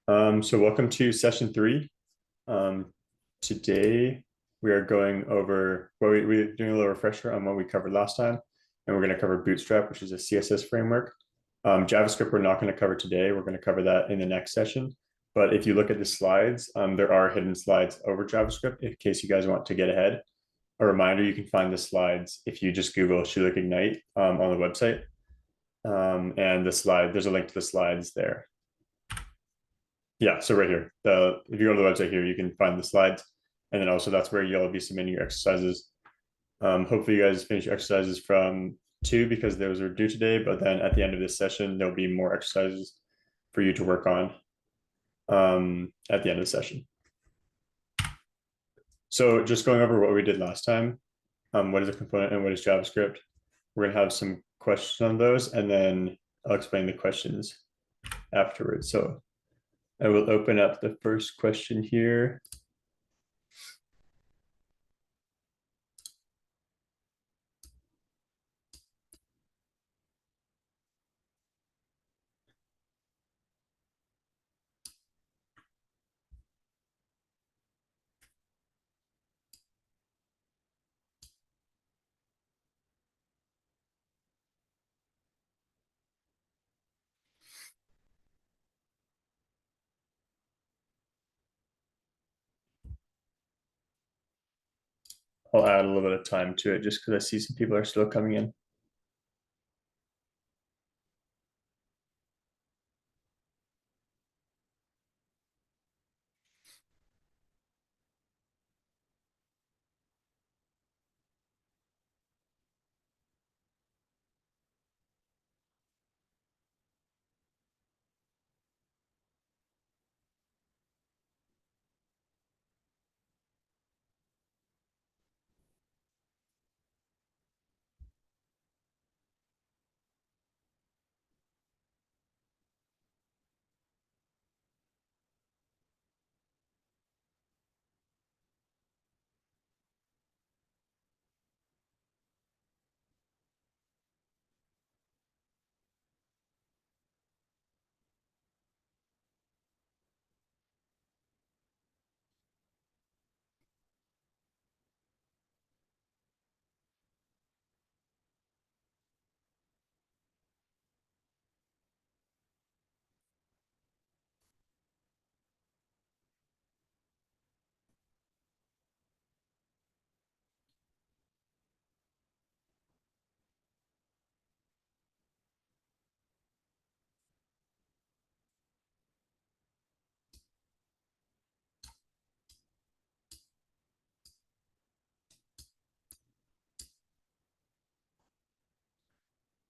So welcome to session three. Today we are going over we're doing a little refresher on what we covered last time, and we're going to cover Bootstrap, which is a CSS framework. JavaScript we're not going to cover today. We're going to cover that in the next session. But if you look at the slides, there are hidden slides over JavaScript in case you guys want to get ahead. A reminder, you can find the slides if you just Google Schulich Ignite on the website. And there's a link to the slides there. Yeah, so right here, if you go to the website here, you can find the slides, and then also that's where you'll be submitting your exercises. Hopefully, you guys finish your exercises from 2 because those are due today. But then at the end of this session, there'll be more exercises for you to work on at the end of the session. So just going over what we did last time, what is a component and what is JavaScript? We're gonna have some questions on those, and then I'll explain the questions afterwards. So I will open up the first question here. I'll add a little bit of time to it just because I see some people are still coming in.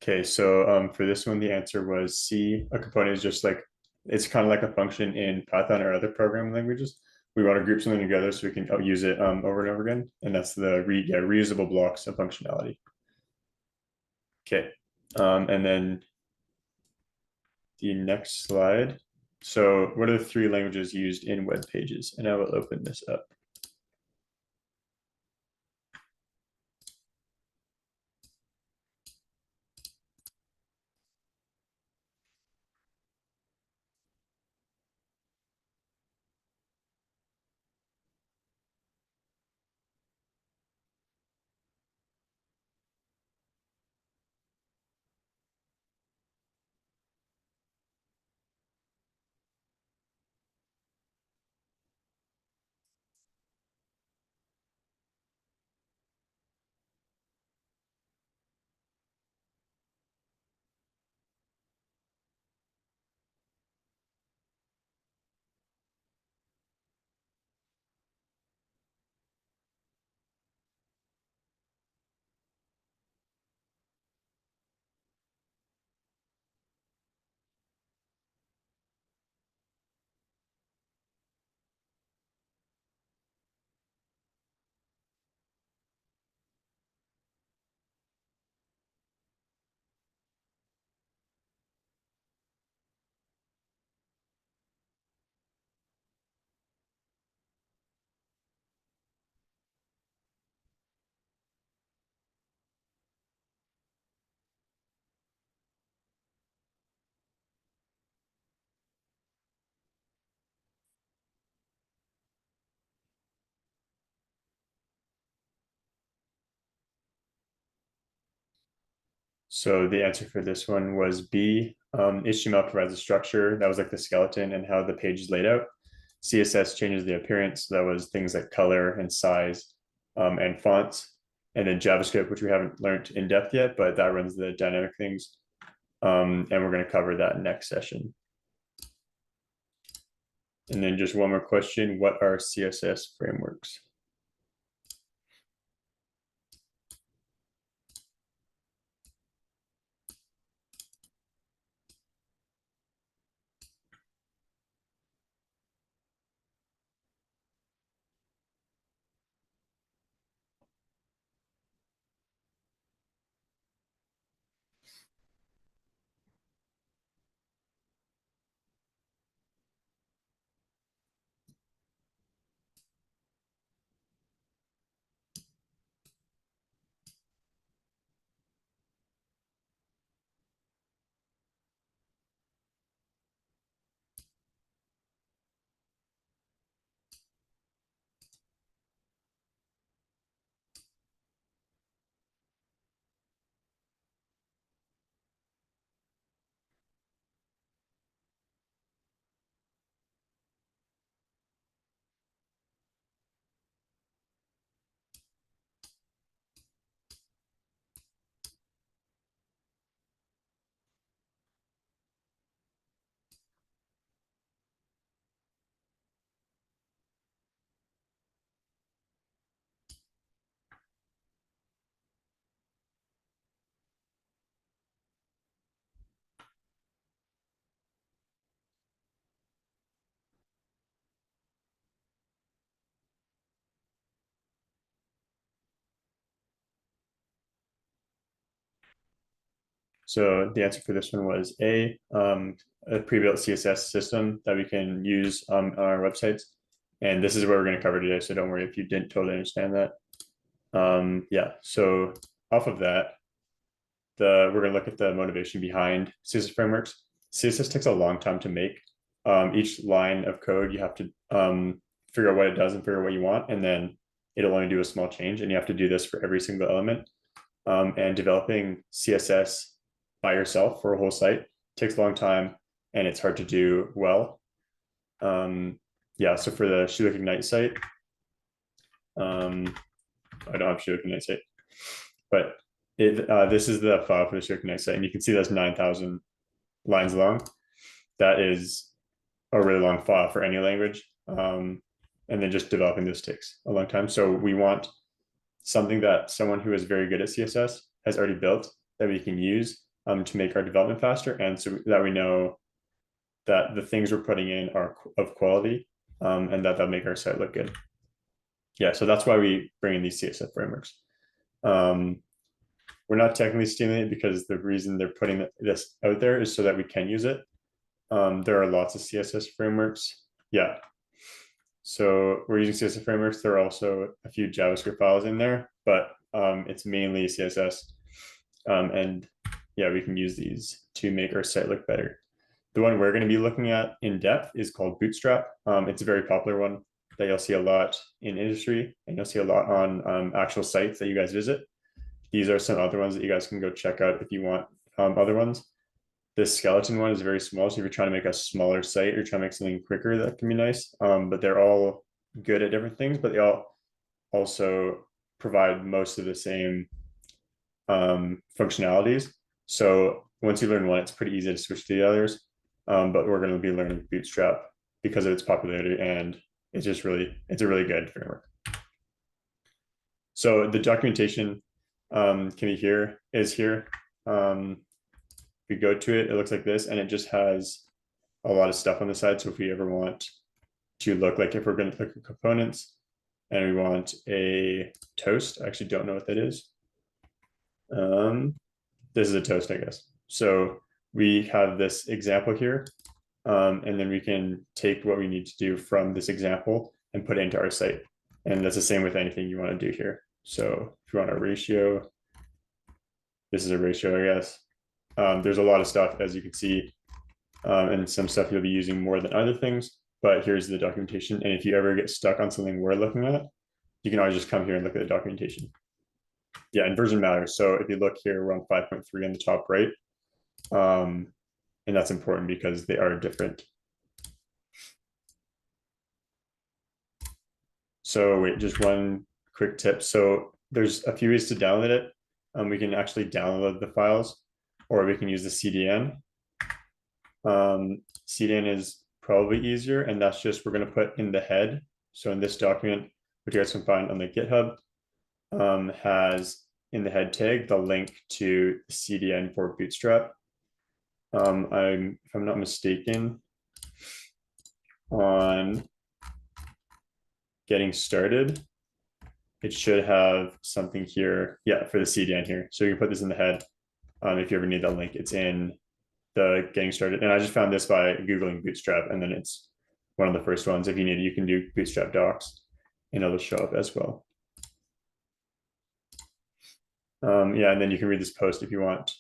Okay, so for this one, the answer was C. A component is just like, it's kind of like a function in Python or other programming languages. We want to group something together so we can use it over and over again. And that's the reusable blocks of functionality. Okay, and then the next slide. So what are the 3 languages used in web pages? And I will open this up. So the answer for this one was B. HTML provides a structure that was like the skeleton and how the page is laid out. CSS changes the appearance. That was things like color and size and fonts. And then JavaScript, which we haven't learned in depth yet, but that runs the dynamic things. And we're going to cover that next session. And then just one more question. What are CSS frameworks? So the answer for this one was a pre-built CSS system that we can use on our websites. And this is what we're going to cover today. So don't worry if you didn't totally understand that. Yeah, so off of that, we're going to look at the motivation behind CSS frameworks. CSS takes a long time to make. Each line of code, you have to figure out what it does and figure out what you want. And then it'll only do a small change. And you have to do this for every single element. And developing CSS by yourself for a whole site takes a long time and it's hard to do well. Yeah, so for the Shoe Ignite site, I don't have Shoe Ignite site, but this is the file for the Shoe Ignite site, and you can see that's 9,000 lines long. That is a really long file for any language. And then just developing this takes a long time. So we want something that someone who is very good at CSS has already built that we can use to make our development faster, and so that we know that the things we're putting in are of quality and that they'll make our site look good. Yeah, so that's why we bring in these CSS frameworks. We're not technically stealing it because the reason they're putting this out there is so that we can use it. There are lots of CSS frameworks. Yeah. So we're using CSS frameworks. There are also a few JavaScript files in there, but it's mainly CSS. And yeah, we can use these to make our site look better. The one we're going to be looking at in depth is called Bootstrap. It's a very popular one that you'll see a lot in industry, and you'll see a lot on actual sites that you guys visit. These are some other ones that you guys can go check out if you want other ones. This skeleton one is very small, so if you're trying to make a smaller site or trying to make something quicker, that can be nice. But they're all good at different things, but they all also provide most of the same functionalities. So once you learn one, it's pretty easy to switch to the others. But we're going to be learning Bootstrap because of its popularity, and it's a really good framework. So the documentation can be here. If we go to it, it looks like this, and it just has a lot of stuff on the side. So if we ever want to look like, if we're going to look at components and we want a toast, I actually don't know what that is. This is a toast, I guess. So we have this example here, and then we can take what we need to do from this example and put it into our site. And that's the same with anything you want to do here. So if you want a ratio, this is a ratio, I guess. There's a lot of stuff, as you can see, and some stuff you'll be using more than other things, but here's the documentation. And if you ever get stuck on something we're looking at, you can always just come here and look at the documentation. Yeah, and version matters. So if you look here, we're on 5.3 on the top right. And that's important because they are different. So wait, just one quick tip. So there's a few ways to download it. We can actually download the files, or we can use the CDN. CDN is probably easier, and that's just we're going to put in the head. So in this document, which you guys can find on the GitHub, has in the head tag the link to the CDN for Bootstrap. If I'm not mistaken, on getting started, it should have something here. Yeah, for the CDN here. So you can put this in the head. If you ever need that link, it's in the getting started. And I just found this by Googling Bootstrap, and then it's one of the first ones. If you need it, you can do Bootstrap docs and it'll show up as well. Yeah, and then you can read this post if you want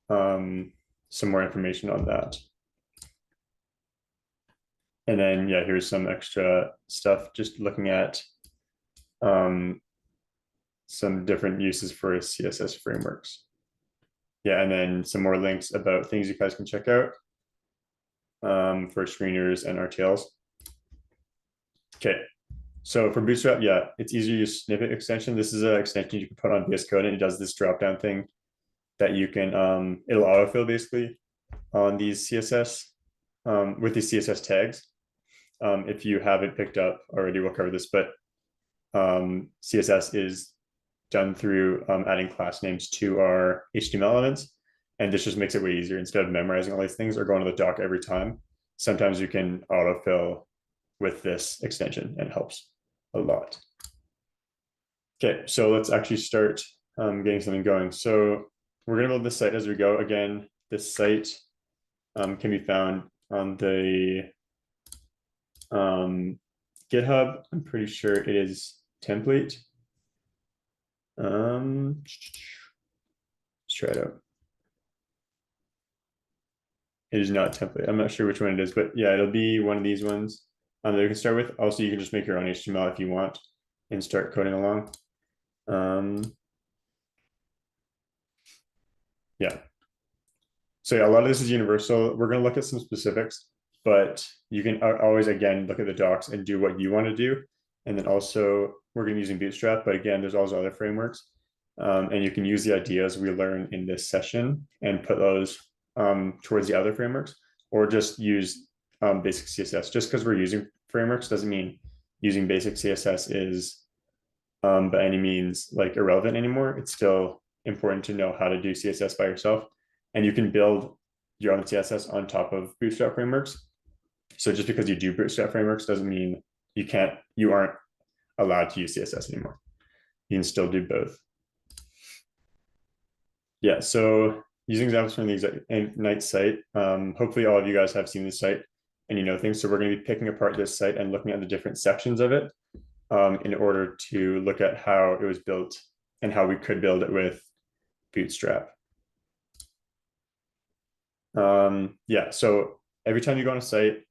some more information on that. And then, yeah, here's some extra stuff, just looking at some different uses for CSS frameworks. Yeah, and then some more links about things you guys can check out for screeners and RTLs. Okay, so for Bootstrap, yeah, it's easier to use snippet extension. This is an extension you can put on VS Code, and it does this drop-down thing that you can, it'll autofill basically on these CSS, with these CSS tags. If you haven't picked up already, we'll cover this, but CSS is done through adding class names to our HTML elements. And this just makes it way easier instead of memorizing all these things or going to the doc every time. Sometimes you can autofill with this extension and it helps a lot. Okay, so let's actually start getting something going. So we're going to build this site as we go. Again, this site can be found on the GitHub. I'm pretty sure it is template. Let's try it out. It is not template. I'm not sure which one it is, but yeah, it'll be one of these ones that you can start with. Also, you can just make your own HTML if you want and start coding along. Yeah. So yeah, a lot of this is universal. We're going to look at some specifics, but you can always, again, look at the docs and do what you want to do. And then also we're going to be using Bootstrap, but again, there's also other frameworks. And you can use the ideas we learn in this session and put those towards the other frameworks, or just use basic CSS. Just because we're using frameworks doesn't mean using basic CSS is by any means like irrelevant anymore. It's still important to know how to do CSS by yourself, and you can build your own CSS on top of Bootstrap frameworks. So just because you do Bootstrap frameworks doesn't mean you aren't allowed to use CSS anymore. You can still do both. Yeah, so using examples from the Ignite site, hopefully all of you guys have seen this site and you know things. So we're going to be picking apart this site and looking at the different sections of it in order to look at how it was built and how we could build it with Bootstrap. Yeah, so every time you go on a site,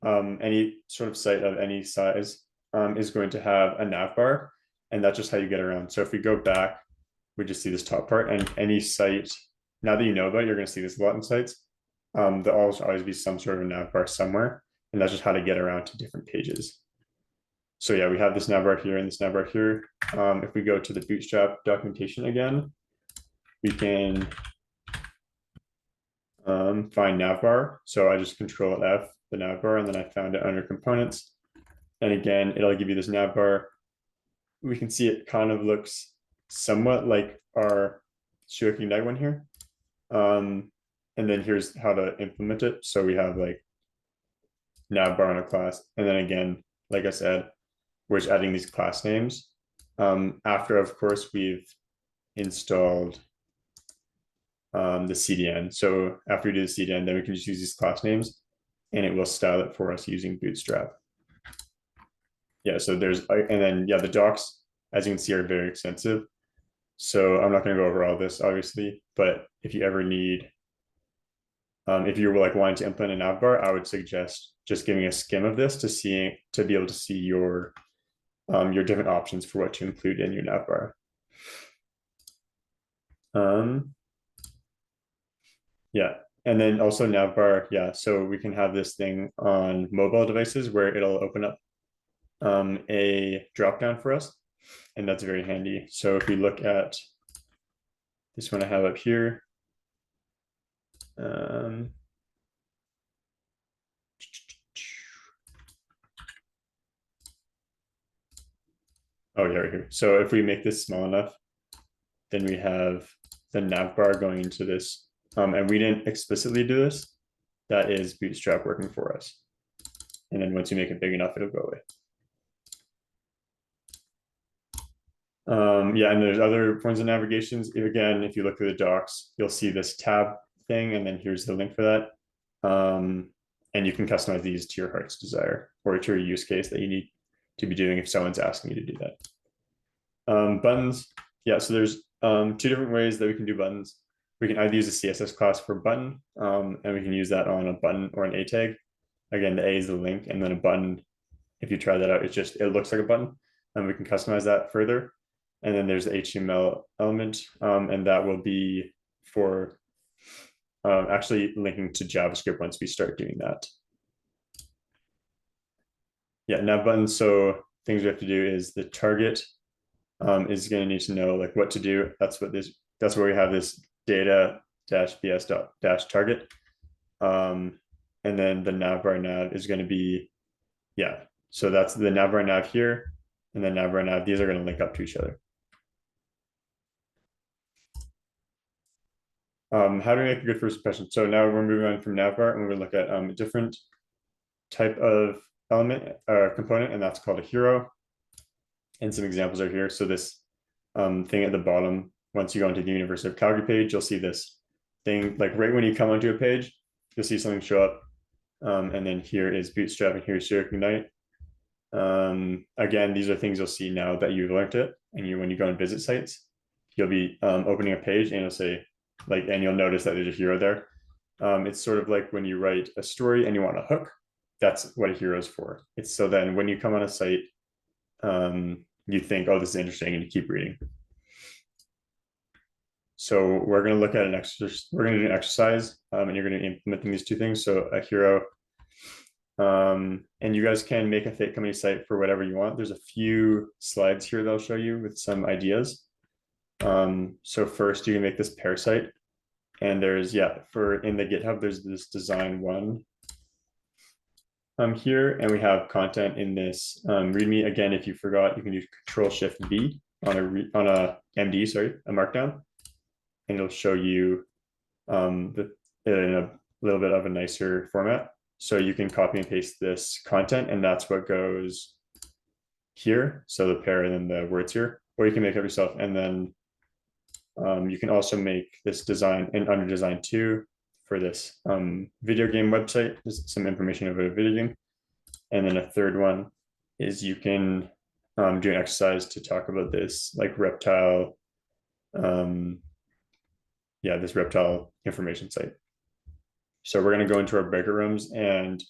any sort of site of any size is going to have a nav bar, and that's just how you get around. So if we go back, we just see this top part, and any site, now that you know about it, you're going to see this a lot in sites. There'll always be some sort of a nav bar somewhere, and that's just how to get around to different pages. So yeah, we have this nav bar here and this nav bar here. If we go to the Bootstrap documentation again, we can find navbar. So I just Control F the navbar, and then I found it under components. And again, it'll give you this navbar. We can see it kind of looks somewhat like our Shuak Ignite one here. And then here's how to implement it. So we have like navbar on a class. And then again, like I said, we're just adding these class names. After, of course, we've installed the CDN. So after we do the CDN, then we can just use these class names and it will style it for us using Bootstrap. Yeah, so and then, yeah, the docs, as you can see, are very extensive. So I'm not going to go over all this, obviously, but if you ever need, if you're like wanting to implement a navbar, I would suggest just giving a skim of this to be able to see your different options for what to include in your navbar. Yeah, and then also navbar, yeah, so we can have this thing on mobile devices where it'll open up a drop down for us, and that's very handy. So if we look at this one I have up here, oh yeah, right here. So if we make this small enough, then we have the navbar going into this, and we didn't explicitly do this. That is Bootstrap working for us. And then once you make it big enough, it'll go away. Yeah, and there's other points of navigations. Again, if you look through the docs, you'll see this tab thing, and then here's the link for that. And you can customize these to your heart's desire or to your use case that you need to be doing if someone's asking you to do that. Buttons, yeah, so there's two different ways that we can do buttons. We can either use a CSS class for button, and we can use that on a button or an A tag. Again, the A is the link, and then a button, if you try that out, it looks like a button, and we can customize that further. And then there's the HTML element, and that will be for actually linking to JavaScript once we start doing that. Yeah, nav buttons. So things we have to do is the target is going to need to know like what to do. That's where we have this data -bs dash target. And then the navbar nav is going to be, yeah. So that's the navbar nav here, and then navbar nav. These are going to link up to each other. How do we make a good first impression? So now we're moving on from navbar, and we're going to look at a different type of element or component, and that's called a hero. And some examples are here. So this thing at the bottom, once you go into the University of Calgary page, you'll see this thing, like right when you come onto a page, you'll see something show up. And then here is Bootstrap, and here's Ignite. Again, these are things you'll see now that you've learned it, and when you go and visit sites, you'll be opening a page, and you'll say, like, and you'll notice that there's a hero there. It's sort of like when you write a story and you want a hook. That's what a hero is for. It's so then when you come on a site, you think, oh, this is interesting, and you keep reading. So we're going to look at an exercise. We're going to do an exercise, and you're going to be implementing these two things. So a hero, and you guys can make a fake company site for whatever you want. There's a few slides here that I'll show you with some ideas. So first, you can make this pair site, and there's in the GitHub, there's this design one here, and we have content in this README. Again, if you forgot, you can use Control-Shift-V on a MD, sorry, a Markdown, and it'll show you in a little bit of a nicer format. So you can copy and paste this content, and that's what goes here. So the pair and then the words here, or you can make it yourself, and then you can also make this design in under design 2 for this video game website. There's some information about a video game. And then a third one is you can do an exercise to talk about this like reptile, this reptile information site. So we're going to go into our breakout rooms, and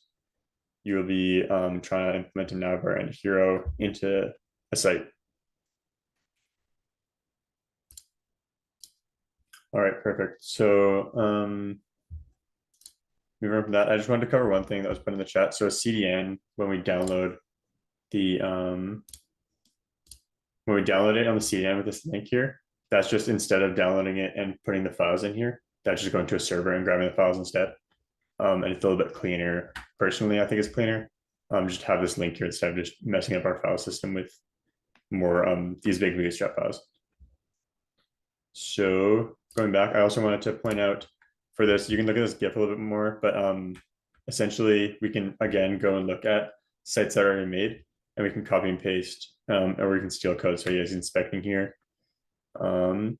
you will be trying to implement a navbar and a hero into a site. All right, perfect. So moving on from that, I just wanted to cover one thing that was put in the chat. So a CDN, when we download it on the CDN with this link here, that's just instead of downloading it and putting the files in here, that's just going to a server and grabbing the files instead. And it's a little bit cleaner. Personally, I think it's cleaner. Just have this link here instead of just messing up our file system with more these big Bootstrap files. So going back, I also wanted to point out for this, you can look at this GIF a little bit more, but essentially we can again go and look at sites that are already made, and we can copy and paste, or we can steal code. So he's inspecting here. And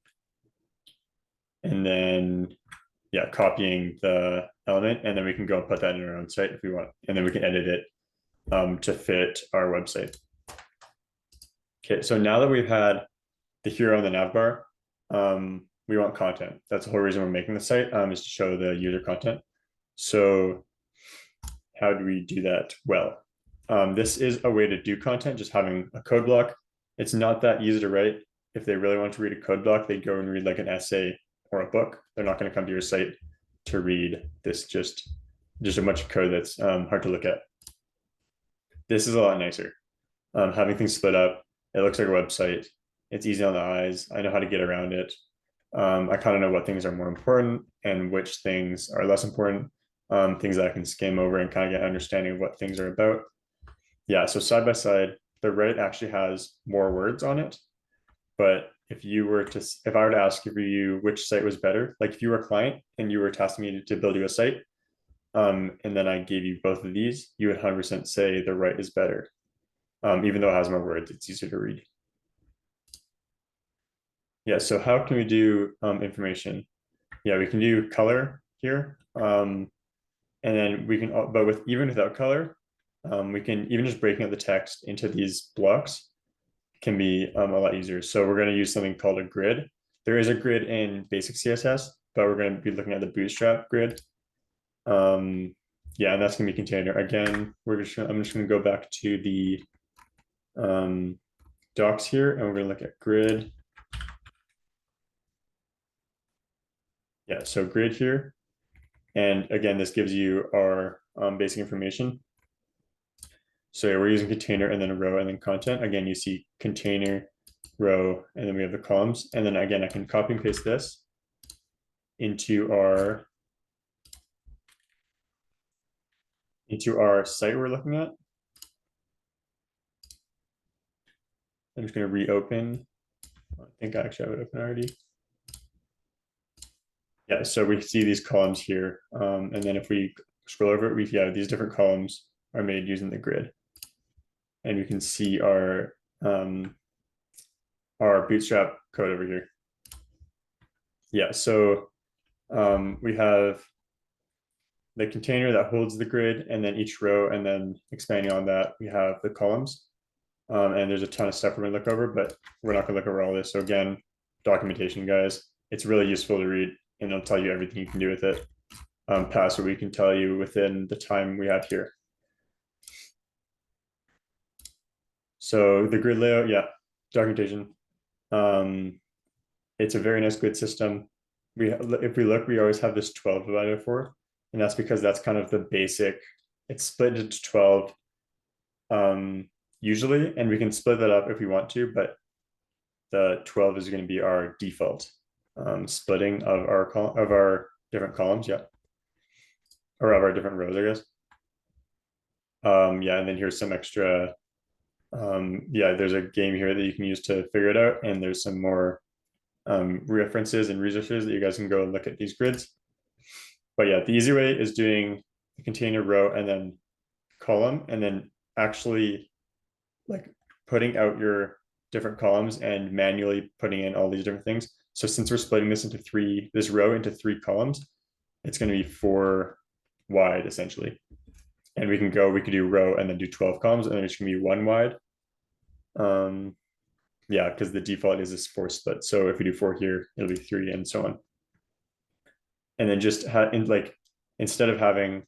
then copying the element, and then we can go and put that in our own site if we want, and then we can edit it to fit our website. Okay, so now that we've had the hero and the navbar, we want content. That's the whole reason we're making the site, is to show the user content. So how do we do that? Well, this is a way to do content, just having a code block. It's not that easy to write. if they really want to read a code block, they go and read like an essay or a book. They're not going to come to your site to read this just a bunch of code that's hard to look at. This is a lot nicer. Having things split up, it looks like a website. It's easy on the eyes. I know how to get around it. I kind of know what things are more important and which things are less important. Things that I can skim over and kind of get an understanding of what things are about. Yeah, so side by side, the right actually has more words on it. But if I were to ask you which site was better, like if you were a client and you were tasking me to build you a site, and then I gave you both of these, you would 100% say the right is better. Even though it has more words, it's easier to read. Yeah, so how can we do information? Yeah, we can do color here. And then we can, but even without color, we can even just breaking out the text into these blocks can be a lot easier. So we're going to use something called a grid. There is a grid in basic CSS, but we're going to be looking at the Bootstrap grid. Yeah, and that's going to be container. Again, I'm just going to go back to the docs here, and we're going to look at grid. Yeah, so grid here. And again, this gives you our basic information. So we're using container and then a row and then content. Again, you see container, row, and then we have the columns. And then again, I can copy and paste this into our site we're looking at. I'm just going to reopen. I think I actually have it open already. Yeah, so we see these columns here. And then if we scroll over it, these different columns are made using the grid. And we can see our Bootstrap code over here. Yeah, so we have the container that holds the grid, and then each row, and then expanding on that, we have the columns. And there's a ton of stuff we're gonna look over, but we're not gonna look over all this. So again, documentation, guys, it's really useful to read, and it'll tell you everything you can do with it. Past what we can tell you within the time we have here. So the grid layout, yeah, documentation. It's a very nice grid system. If we look, we always have this 12 divided by 4, and that's because that's kind of the basic. It's split into 12 usually, and we can split that up if we want to, but the 12 is going to be our default splitting of our different columns, yeah, or of our different rows, I guess. Yeah, and then here's some extra. Yeah, there's a game here that you can use to figure it out, and there's some more references and resources that you guys can go and look at these grids. But yeah, the easy way is doing the container, row, and then column, and then actually like putting out your different columns and manually putting in all these different things. So since we're splitting this row into 3 columns, it's going to be 4 wide essentially. And we could do row and then do 12 columns, and then it's going to be 1 wide. Yeah, because the default is this 4 split. So if we do 4 here, it'll be 3 and so on. And then just instead of having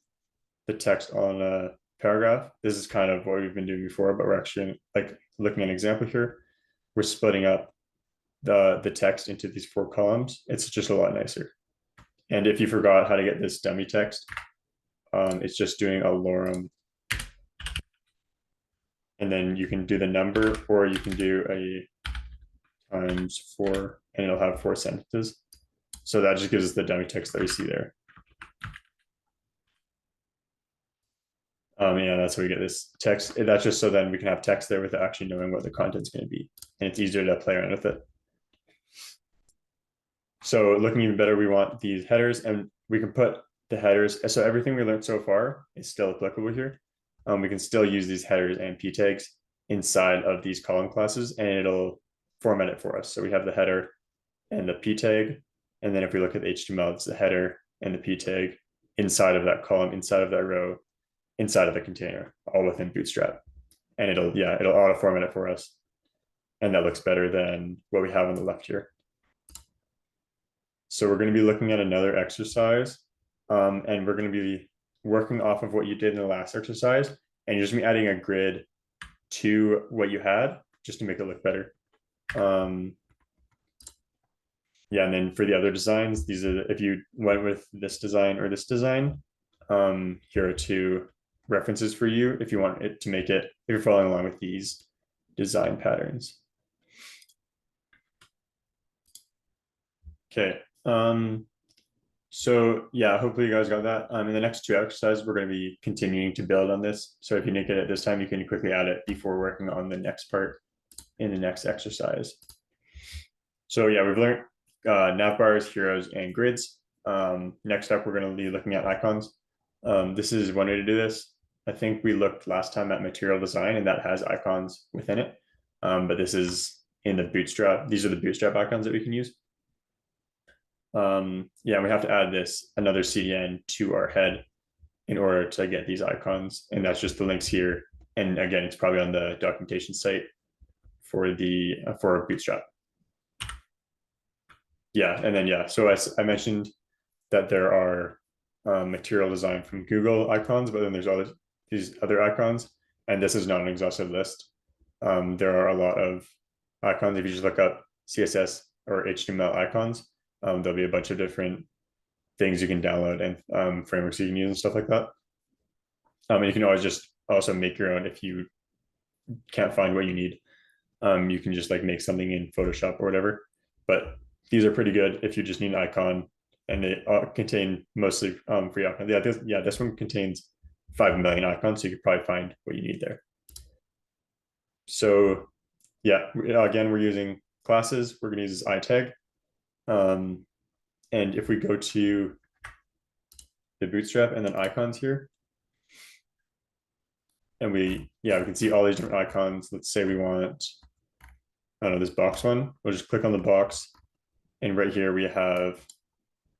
the text on a paragraph, this is kind of what we've been doing before, but we're actually like looking at an example here. We're splitting up the text into these 4 columns. It's just a lot nicer. And if you forgot how to get this dummy text, it's just doing a lorem. And then you can do the number, or you can do a times 4, and it'll have 4 sentences. So that just gives us the dummy text that we see there. Yeah, that's how we get this text. That's just so then we can have text there without actually knowing what the content's going to be, and it's easier to play around with it. So looking even better, we want these headers, and we can put the headers. So everything we learned so far is still applicable here. We can still use these headers and p tags inside of these column classes, and it'll format it for us. So we have the header and the p tag, and then if we look at the HTML, it's the header and the p tag inside of that column, inside of that row, inside of the container, all within Bootstrap. And it'll auto format it for us. And that looks better than what we have on the left here. So we're going to be looking at another exercise, and we're going to be working off of what you did in the last exercise, and you're just going to be adding a grid to what you had just to make it look better. Yeah, and then for the other designs, these are if you went with this design or this design, here are two references for you if you want it to make it, if you're following along with these design patterns. Okay. So yeah, hopefully you guys got that. In the next two exercises, we're going to be continuing to build on this. So if you didn't get it this time, you can quickly add it before working on the next part in the next exercise. So yeah, we've learned nav bars, heroes, and grids. Next up, we're going to be looking at icons. This is one way to do this. I think we looked last time at material design, and that has icons within it. But this is in the Bootstrap. These are the Bootstrap icons that we can use. Yeah, we have to add this another CDN to our head in order to get these icons, and that's just the links here. And again, it's probably on the documentation site for the for Bootstrap. Yeah, and then yeah, so as I mentioned that there are material design from Google icons, but then there's all these other icons, and this is not an exhaustive list. There are a lot of icons. If you just look up CSS or HTML icons, there'll be a bunch of different things you can download and frameworks you can use and stuff like that. And you can always just also make your own if you can't find what you need. You can just like make something in Photoshop or whatever. But these are pretty good if you just need an icon, and they contain mostly free icons. Yeah, this one contains 5 million icons, so you could probably find what you need there. So yeah, again, we're using classes. We're going to use this iTag. And if we go to the Bootstrap and then icons here, and we can see all these different icons. Let's say we want, I don't know, this box one. We'll just click on the box, and right here we have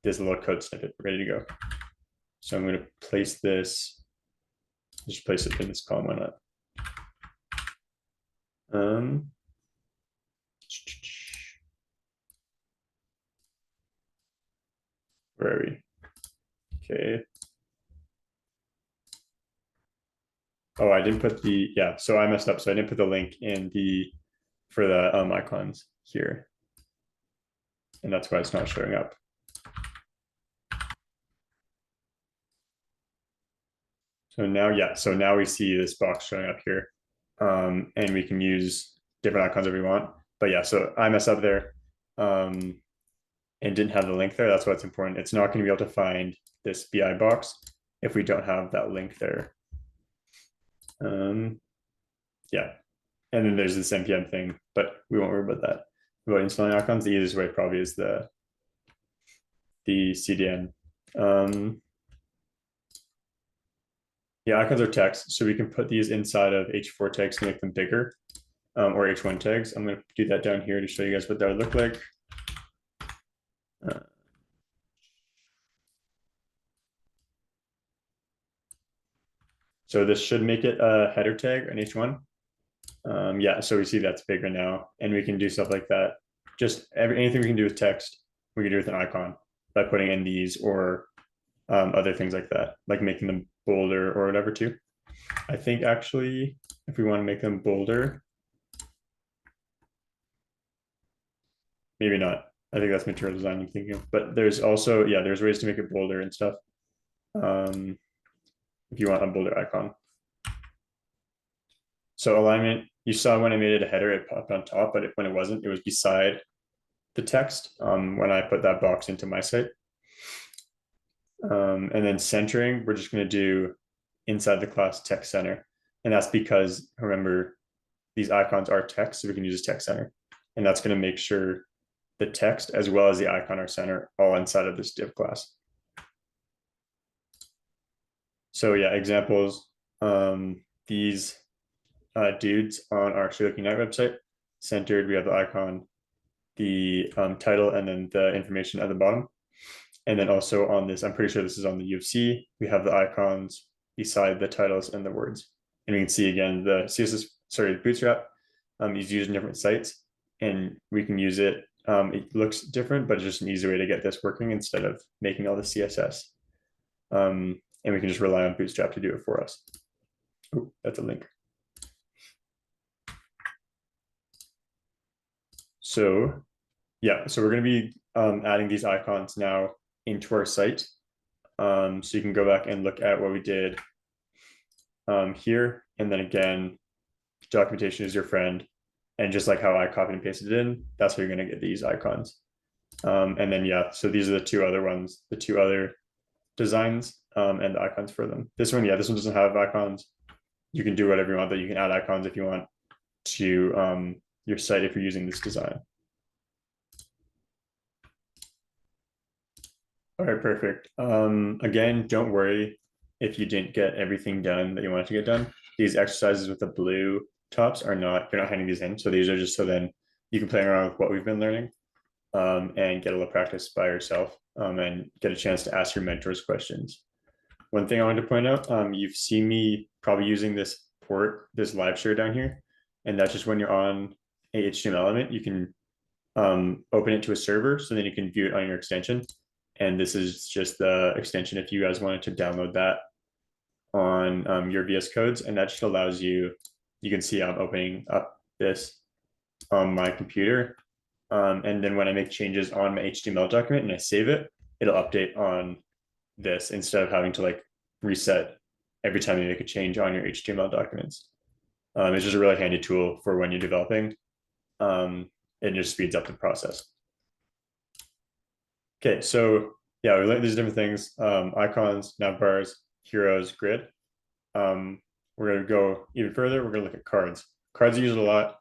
this little code snippet ready to go. So I'm going to place this, just place it in this column. Why not? Where are we? Okay. Oh, I didn't put the, yeah, so I messed up. So I didn't put the link in for the icons here. And that's why it's not showing up. So now, yeah, so now we see this box showing up here. And we can use different icons if we want. But yeah, so I messed up there and didn't have the link there. That's why it's important. It's not going to be able to find this BI box if we don't have that link there. Yeah, and then there's this npm thing, but we won't worry about that. About installing icons, the easiest way probably is the CDN. Yeah, icons are text, so we can put these inside of h4 tags to make them bigger, or h1 tags. I'm going to do that down here to show you guys what that would look like. So this should make it a header tag, an h1. Yeah, so we see that's bigger now, and we can do stuff like that. Just anything we can do with text, we can do with an icon by putting in these or other things like that, like making them bolder or whatever too. I think actually, if we want to make them bolder, maybe not. I think that's material design I'm thinking of. But there's also, yeah, there's ways to make it bolder and stuff. If you want a bolder icon. So alignment, you saw when I made it a header, it popped on top, but when it wasn't, it was beside the text when I put that box into my site. And then centering, we're just going to do inside the class text center. And that's because, remember, these icons are text, so we can use text center. And that's going to make sure the text as well as the icon are center all inside of this div class. So yeah, examples. These dudes on our Looking Night website, centered, we have the icon, the title, and then the information at the bottom. And then also on this, I'm pretty sure this is on the UFC, we have the icons beside the titles and the words. And we can see again, the CSS, sorry, Bootstrap is used in different sites, and we can use it. It looks different, but it's just an easy way to get this working instead of making all the CSS. And we can just rely on Bootstrap to do it for us. Oh, that's a link. So yeah, so we're going to be adding these icons now into our site. So you can go back and look at what we did here. And then again, documentation is your friend. And just like how I copied and pasted it in, that's how you're going to get these icons. And then, yeah, so these are the two other ones, the two other designs and the icons for them. This one, yeah, this one doesn't have icons. You can do whatever you want, but you can add icons if you want to your site if you're using this design. All right, perfect. Again, don't worry if you didn't get everything done that you wanted to get done. These exercises with the blue tops are not, you're not handing these in. So these are just so then you can play around with what we've been learning and get a little practice by yourself and get a chance to ask your mentors questions. One thing I wanted to point out, you've seen me probably using this port, this live share down here. And that's just when you're on a HTML element, you can open it to a server so then you can view it on your extension. And this is just the extension if you guys wanted to download that on your VS Codes. And that just allows you, you can see I'm opening up this on my computer. And then when I make changes on my HTML document and I save it, it'll update on this instead of having to like reset every time you make a change on your HTML documents. It's just a really handy tool for when you're developing. It just speeds up the process. Okay, so yeah, we learned these different things, icons, navbars, heroes, grid. We're gonna go even further. We're gonna look at cards. Cards are used a lot.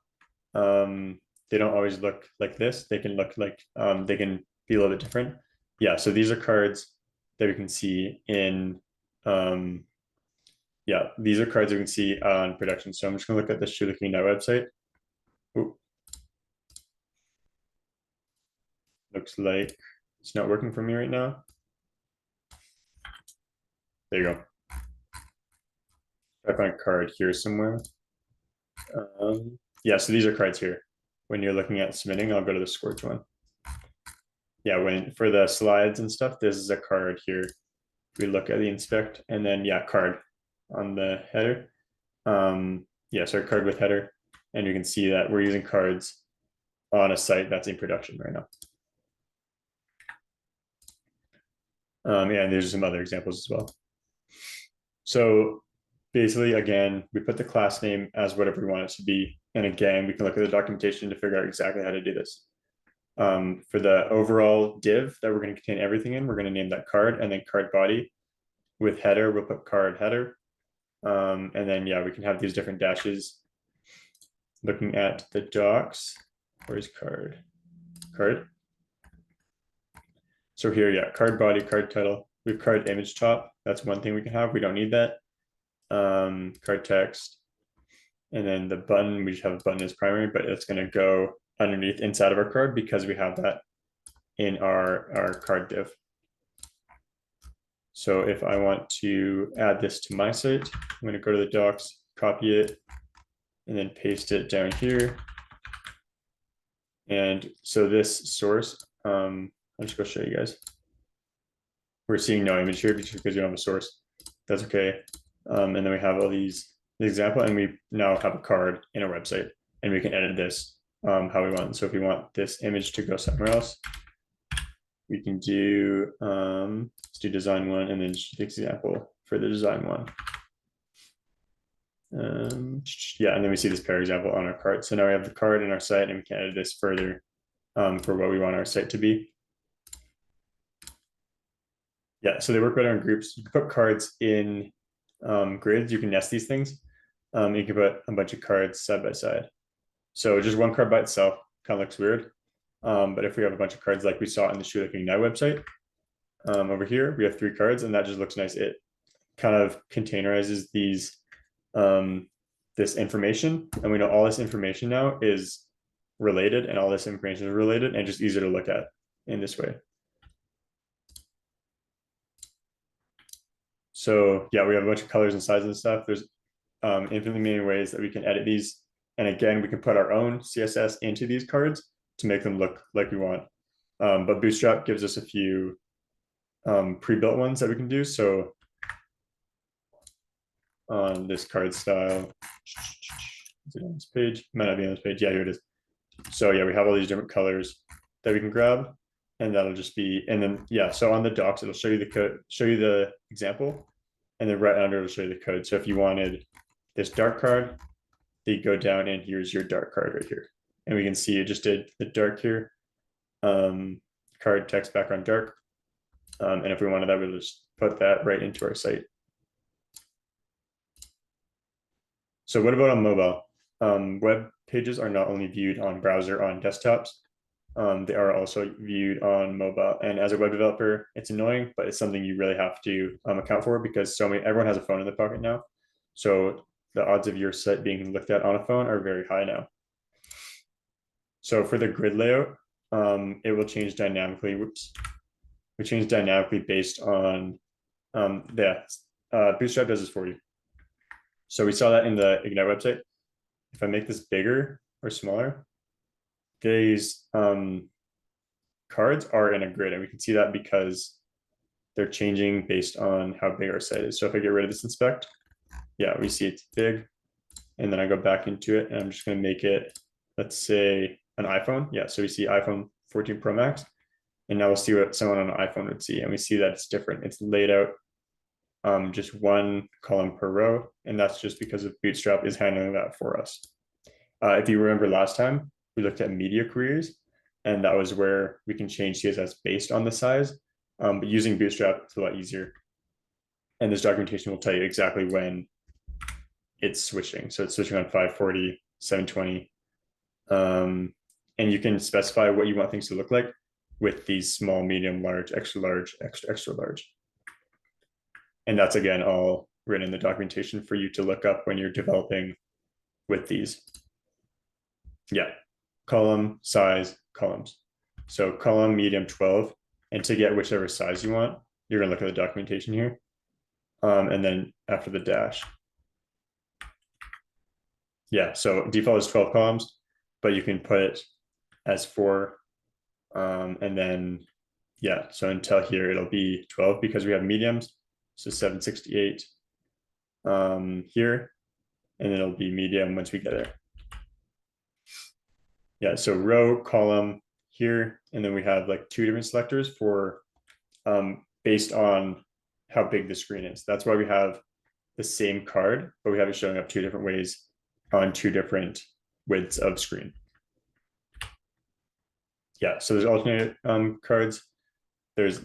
They don't always look like this. They can look like, they can be a little bit different. Yeah, so these are cards that we can see in, yeah, these are cards we can see on production. So I'm just gonna look at the Shoe Looking Now website. Ooh. Looks like it's not working for me right now. There you go. I find a card here somewhere. Yeah, so these are cards here. When you're looking at submitting, I'll go to the Scorch one. Yeah, when for the slides and stuff, this is a card here. We look at the inspect and then yeah, card on the header. Yeah, so a card with header. And you can see that we're using cards on a site that's in production right now. Yeah, and there's some other examples as well. So basically, again, we put the class name as whatever we want it to be. And again, we can look at the documentation to figure out exactly how to do this. For the overall div that we're going to contain everything in, we're going to name that card and then card body. With header, we'll put card header. And then, yeah, we can have these different dashes. Looking at the docs, where's card? Card. So here, yeah, card body, card title. We have card image top. That's one thing we can have. We don't need that. Card text. And then the button, we just have a button as primary, but it's going to go underneath inside of our card because we have that in our card div. So if I want to add this to my site, I'm going to go to the docs, copy it, and then paste it down here. And so this source, I'll just go show you guys. We're seeing no image here because we don't have a source. That's okay. And then we have all these example, and we now have a card in our website, and we can edit this how we want. So if we want this image to go somewhere else, we can do let's do design one, and then just example for the design one. Yeah, and then we see this pair example on our card. So now we have the card in our site, and we can edit this further for what we want our site to be. Yeah, so they work better in groups. You can put cards in grids. You can nest these things. You can put a bunch of cards side by side. So just one card by itself kind of looks weird. But if we have a bunch of cards like we saw in the Shoe Looking Now website, over here, we have 3 cards, and that just looks nice. It kind of containerizes these this information, and we know all this information now is related, and all this information is related and just easier to look at in this way. So yeah, we have a bunch of colors and sizes and stuff. There's infinitely many ways that we can edit these. And again, we can put our own CSS into these cards to make them look like we want. But Bootstrap gives us a few pre-built ones that we can do. So on this card style, is it on this page? Might not be on this page. Yeah, here it is. So yeah, we have all these different colors that we can grab. and that'll just be, and then, yeah, so on the docs, it'll show you the code, show you the example, and then right under it'll show you the code. So if you wanted this dark card, you go down and here's your dark card right here. And we can see it just did the dark here. Card text background dark. And if we wanted that, we'll just put that right into our site. So what about on mobile? Web pages are not only viewed on browser on desktops, they are also viewed on mobile. And as a web developer, it's annoying, but it's something you really have to account for, because everyone has a phone in their pocket now. So the odds of your site being looked at on a phone are very high now. So for the grid layout, it will change dynamically. Whoops. We change dynamically based on Bootstrap does this for you. So we saw that in the Ignite website. If I make this bigger or smaller, these cards are in a grid, and we can see that because they're changing based on how big our site is. So if I get rid of this inspect, yeah, we see it's big. And then I go back into it, and I'm just going to make it, let's say, an iPhone. Yeah, so we see iPhone 14 Pro Max. And now we'll see what someone on an iPhone would see. And we see that it's different. It's laid out just one column per row. And that's just because of Bootstrap is handling that for us. If you remember last time, we looked at media queries, and that was where we can change CSS based on the size. But using Bootstrap, it's a lot easier. And this documentation will tell you exactly when it's switching. So it's switching on 540, 720. And you can specify what you want things to look like with these small, medium, large, extra large, extra large. And that's, again, all written in the documentation for you to look up when you're developing with these. Yeah, column, size, columns. So column, medium, 12. And to get whichever size you want, you're going to look at the documentation here. And then after the dash. Yeah, so default is 12 columns, but you can put it as 4. And then, yeah, so until here, it'll be 12 because we have mediums. So 768 here, and it'll be medium once we get there. Yeah, so row, column here, and then we have like 2 different selectors for based on how big the screen is. That's why we have the same card, but we have it showing up 2 different ways on 2 different widths of screen. Yeah, so there's alternate cards. There's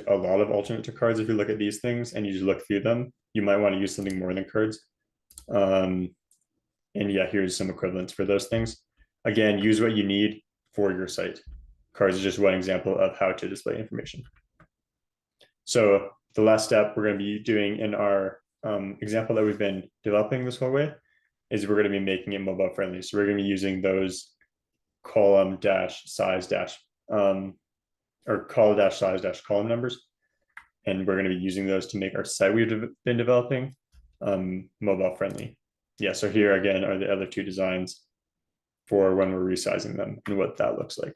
a lot of alternate to cards. If you look at these things and you just look through them, you might want to use something more than cards. And yeah, here's some equivalents for those things. Again, use what you need for your site. Cards is just one example of how to display information. So the last step we're going to be doing in our example that we've been developing this whole way is we're going to be making it mobile friendly. So we're going to be using those column dash size dash or call dash size dash column numbers. And we're going to be using those to make our site we've been developing mobile friendly. Yeah, so here again are the other 2 designs for when we're resizing them and what that looks like.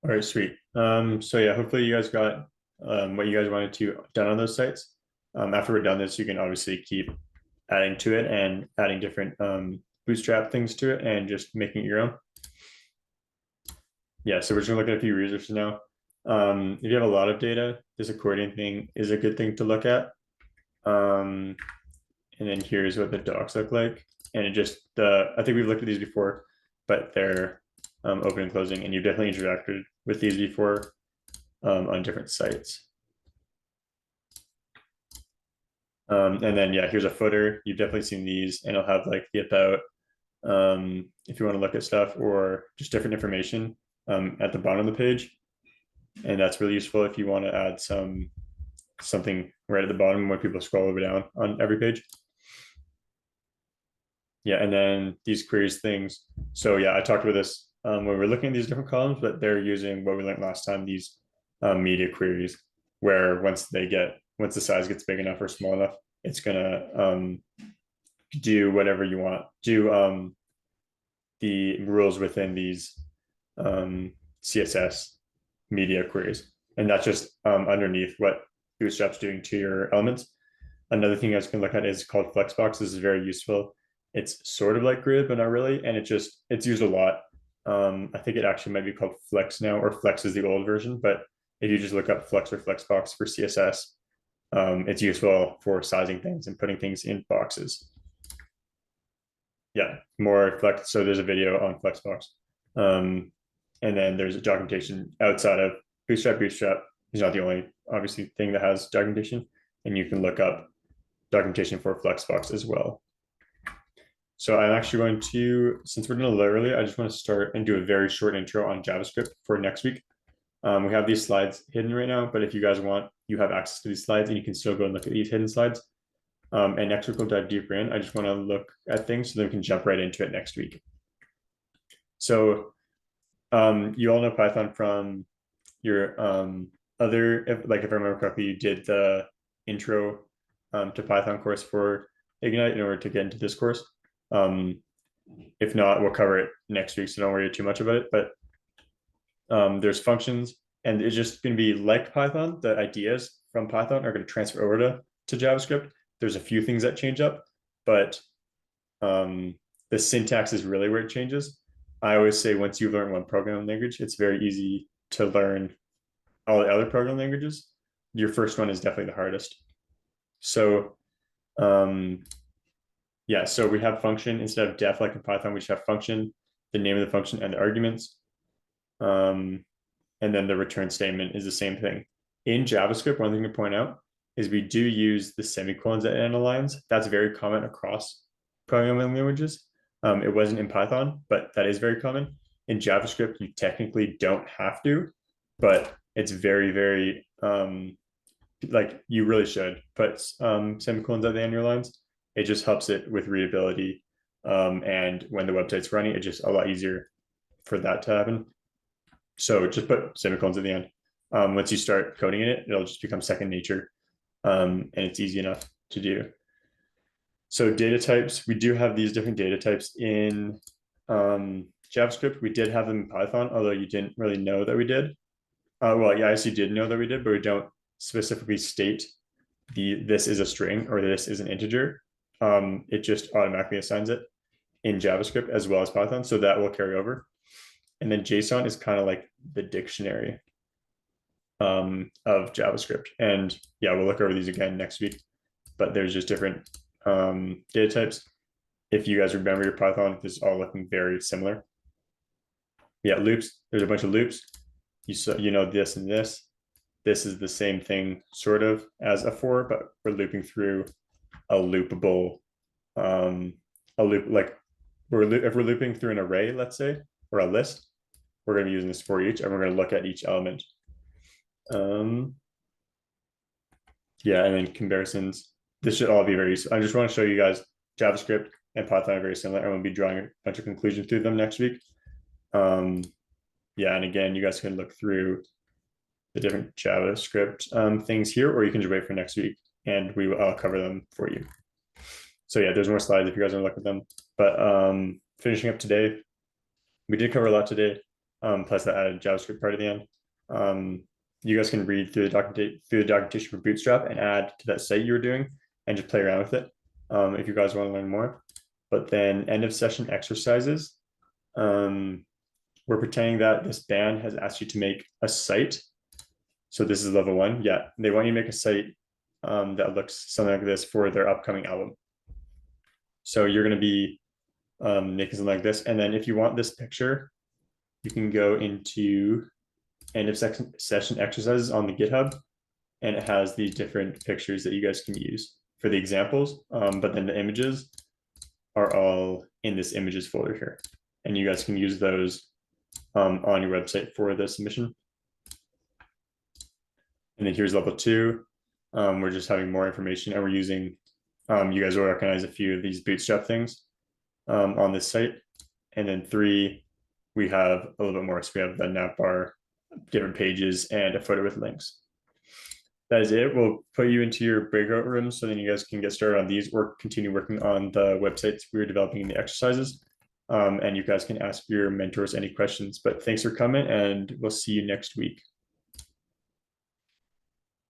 All right, sweet. So yeah, hopefully you guys got what you guys wanted to done on those sites. After we're done this, you can obviously keep adding to it and adding different Bootstrap things to it and just making it your own. Yeah, so we're just gonna look at a few resources now. If you have a lot of data, this accordion thing is a good thing to look at. And then here's what the docs look like. And it just, I think we've looked at these before, but they're open and closing, and you've definitely interacted with these before on different sites. And then, yeah, here's a footer. You've definitely seen these, and it'll have like the about, if you want to look at stuff or just different information at the bottom of the page. And that's really useful if you want to add something right at the bottom when people scroll over down on every page. Yeah, and then these queries things. So yeah, I talked about this when we were looking at these different columns, but they're using what we learned last time, these media queries, where once the size gets big enough or small enough, it's gonna do whatever you want, do the rules within these CSS media queries. And that's just underneath what Bootstrap's doing to your elements. Another thing you guys can look at is called Flexbox. This is very useful It's sort of like grid, but not really. And it's used a lot. I think it actually might be called Flex now, or Flex is the old version. But if you just look up Flex or Flexbox for CSS, it's useful for sizing things and putting things in boxes. Yeah, more Flex. So there's a video on Flexbox. And then there's a documentation outside of Bootstrap. Bootstrap is not the only, obviously, thing that has documentation. And you can look up documentation for Flexbox as well. So I'm actually going to, since we're doing a little early, I just want to start and do a very short intro on JavaScript for next week. We have these slides hidden right now, but if you guys want, you have access to these slides and you can still go and look at these hidden slides. And next week we'll dive deeper in. I just want to look at things so then we can jump right into it next week. So you all know Python from your other, if I remember correctly, you did the intro to Python course for Ignite in order to get into this course. If not, we'll cover it next week, so don't worry too much about it. But there's functions, and it's just going to be like Python. The ideas from Python are going to transfer over to JavaScript. There's a few things that change up, but the syntax is really where it changes. I always say once you've learned one programming language, it's very easy to learn all the other programming languages. Your first one is definitely the hardest. So yeah, so we have function instead of def like in Python, we just have function, the name of the function and the arguments. And then the return statement is the same thing. In JavaScript, one thing to point out is we do use the semicolons at the end of lines. That's very common across programming languages. It wasn't in Python, but that is very common. In JavaScript, you technically don't have to, but it's very, very, like you really should put semicolons at the end of your lines. It just helps it with readability. And when the website's running, it's just a lot easier for that to happen. So just put semicolons at the end. Once you start coding in it, it'll just become second nature. And it's easy enough to do. So data types, we do have these different data types in JavaScript. We did have them in Python, although you didn't really know that we did. Well, yeah, I actually did know that we did, but we don't specifically state this is a string or this is an integer. It just automatically assigns it in JavaScript as well as Python, so that will carry over. And then JSON is kind of like the dictionary of JavaScript. And yeah, we'll look over these again next week, but there's just different data types. If you guys remember your Python, this is all looking very similar. Yeah, loops, there's a bunch of loops. You know this and this. This is the same thing sort of as a for, but we're looping through a loopable, a loop, like if we're looping through an array, let's say, or a list, we're going to be using this for each, and we're going to look at each element. Yeah, and then comparisons. This should all be very useful. I just want to show you guys JavaScript and Python are very similar, and we'll be drawing a bunch of conclusions through them next week. Yeah, and again, you guys can look through the different JavaScript things here, or you can just wait for next week, and I'll cover them for you. So yeah, there's more slides if you guys want to look at them. But finishing up today, we did cover a lot today, plus the added JavaScript part at the end. You guys can read through the documentation for Bootstrap and add to that site you were doing and just play around with it if you guys want to learn more. But then end of session exercises. We're pretending that this band has asked you to make a site. So this is level 1. Yeah, they want you to make a site that looks something like this for their upcoming album. So you're going to be making something like this. And then if you want this picture, you can go into end of session exercises on the GitHub, and it has the different pictures that you guys can use for the examples. But then the images are all in this images folder here, and you guys can use those on your website for the submission. And then here's level 2. We're just having more information, and we're using, you guys will recognize a few of these Bootstrap things on this site. And then 3, we have a little bit more. So we have the navbar, different pages, and a footer with links. That is it. We'll put you into your breakout rooms so then you guys can get started on these or continue working on the websites we were developing in the exercises. And you guys can ask your mentors any questions. But thanks for coming, and we'll see you next week.